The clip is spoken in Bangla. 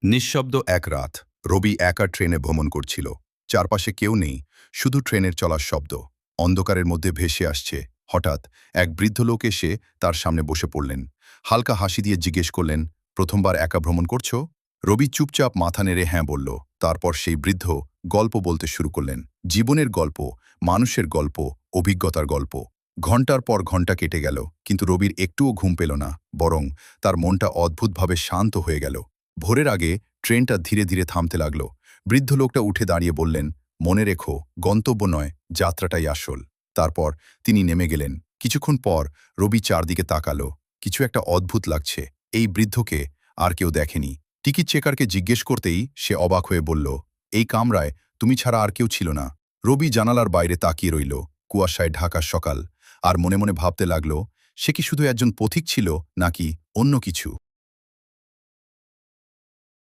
নিঃশব্দ এক রাত রবি একা ট্রেনে ভ্রমণ করছিল। চারপাশে কেউ নেই, শুধু ট্রেনের চলার শব্দ। অন্ধকারের মধ্যে ভেসে আসছে। হঠাৎ এক বৃদ্ধ লোক এসে তার সামনে বসে পড়লেন। হালকা হাসি দিয়ে জিজ্ঞেস করলেন, প্রথমবার একা ভ্রমণ করছো? রবি চুপচাপ মাথা নেড়ে হ্যাঁ বলল। তারপর সেই বৃদ্ধ গল্প বলতে শুরু করলেন। জীবনের গল্প, মানুষের গল্প, অভিজ্ঞতার গল্প। ঘন্টার পর ঘন্টা কেটে গেল, কিন্তু রবির একটুও ঘুম পেল না, বরং তার মনটা অদ্ভুতভাবে শান্ত হয়ে গেল। ভোরের আগে ট্রেনটা ধীরে ধীরে থামতে লাগল। বৃদ্ধ লোকটা উঠে দাঁড়িয়ে বললেন, মনে রেখো, গন্তব্য নয়, যাত্রাটাই আসল। তারপর তিনি নেমে গেলেন। কিছুক্ষণ পর রবি চারদিকে তাকালো। কিছু একটা অদ্ভুত লাগছে। এই বৃদ্ধকে আর কেউ দেখেনি। টিকিট চেকারকে জিজ্ঞেস করতেই সে অবাক হয়ে বলল, এই কামরায় তুমি ছাড়া আর কেউ ছিল না। রবি জানালার বাইরে তাকিয়ে রইল। কুয়াশায় ঢাকা সকাল। আর মনে মনে ভাবতে লাগল, সে কি শুধু একজন পথিক ছিল নাকি অন্য কিছু।